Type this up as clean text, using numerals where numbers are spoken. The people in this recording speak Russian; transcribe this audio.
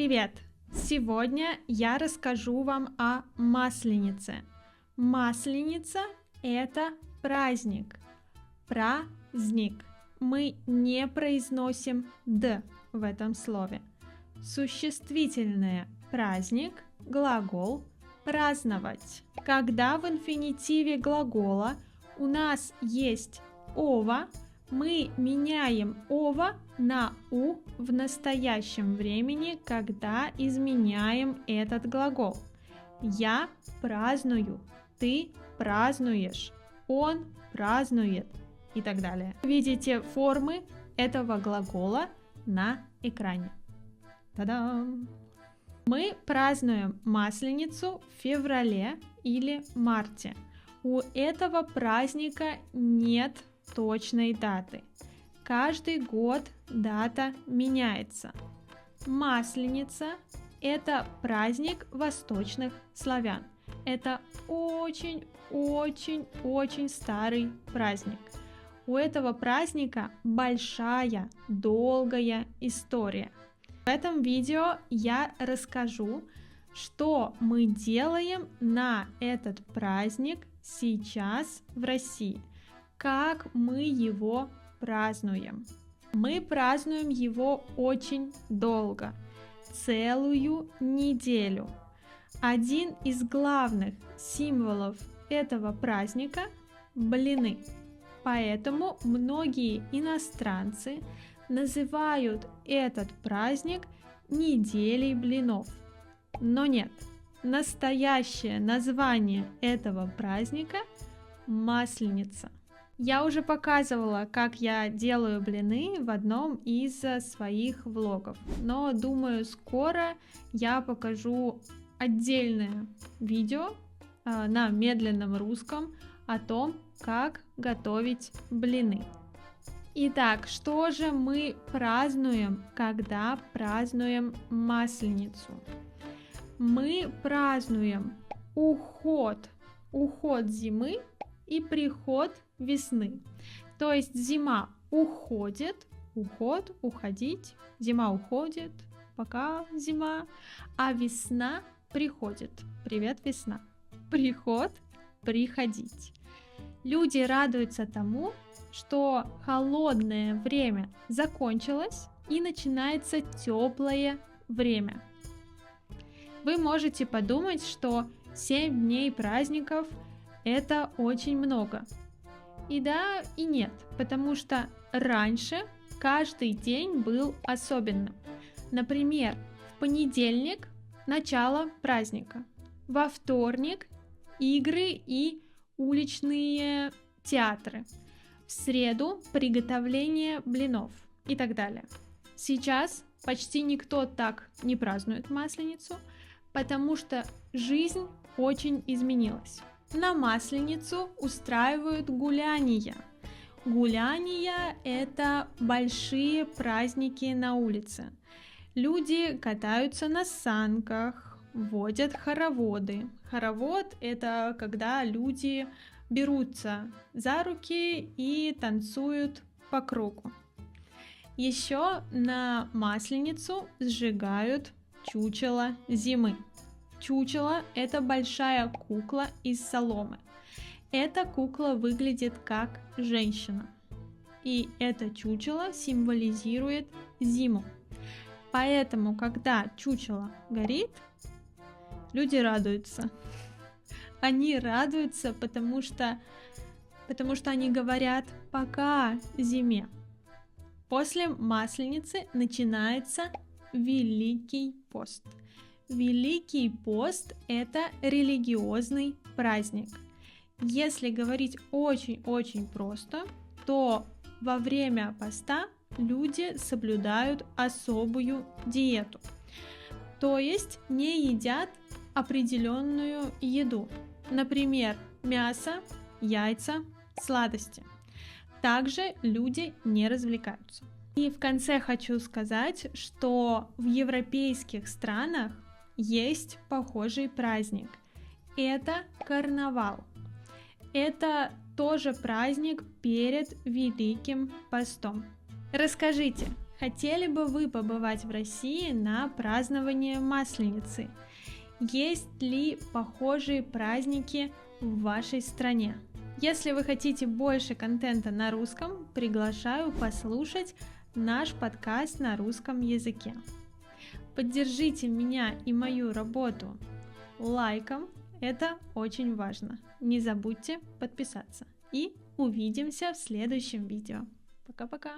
Привет! Сегодня я расскажу вам о Масленице. Масленица– это праздник. Праздник. Мы не произносим «д» в этом слове. Существительное праздник, глагол праздновать. Когда в инфинитиве глагола у нас есть «ова», мы меняем «ова» на «у» в настоящем времени, когда изменяем этот глагол. Я праздную, ты празднуешь, он празднует и так далее. Видите формы этого глагола на экране. Та-дам! Мы празднуем Масленицу в феврале или марте. У этого праздника нет точной даты. Каждый год дата меняется. Масленица – это праздник восточных славян. Это очень старый праздник. У этого праздника большая, долгая история. В этом видео я расскажу, что мы делаем на этот праздник сейчас в России, как мы его празднуем. Мы празднуем его очень долго, целую неделю. Один из главных символов этого праздника – блины. Поэтому многие иностранцы называют этот праздник неделей блинов. Но нет, настоящее название этого праздника – Масленица. Я уже показывала, как я делаю блины в одном из своих влогов, но думаю, скоро я покажу отдельное видео на медленном русском о том, как готовить блины. Итак, что же мы празднуем, когда празднуем Масленицу? Мы празднуем уход зимы и приход весны. То есть зима уходит, уходить, зима уходит, пока зима, а весна приходит. Привет, весна. Приход, приходить. Люди радуются тому, что холодное время закончилось и начинается теплое время. Вы можете подумать, что 7 дней праздников – это очень много. И да, и нет, потому что раньше каждый день был особенным. Например, в понедельник – начало праздника, во вторник – игры и уличные театры, в среду – приготовление блинов и так далее. Сейчас почти никто так не празднует Масленицу, потому что жизнь очень изменилась. На Масленицу устраивают гуляния. Гуляния – это большие праздники на улице. Люди катаются на санках, водят хороводы. Хоровод – это когда люди берутся за руки и танцуют по кругу. Еще на Масленицу сжигают чучело зимы. Чучело – это большая кукла из соломы. Эта кукла выглядит как женщина. И это чучело символизирует зиму. Поэтому, когда чучело горит, люди радуются. Они радуются, потому что они говорят «пока зиме». После Масленицы начинается Великий пост. Великий пост – это религиозный праздник. Если говорить очень просто, то во время поста люди соблюдают особую диету. То есть не едят определенную еду. Например, мясо, яйца, сладости. Также люди не развлекаются. И в конце хочу сказать, что в европейских странах есть похожий праздник. Это карнавал. Это тоже праздник перед Великим постом. Расскажите, Хотели бы вы побывать в России на праздновании Масленицы? Есть ли похожие праздники в вашей стране? Если вы хотите больше контента на русском, приглашаю послушать наш подкаст на русском языке. Поддержите меня и мою работу лайком, это очень важно. Не забудьте подписаться. И увидимся в следующем видео. Пока-пока!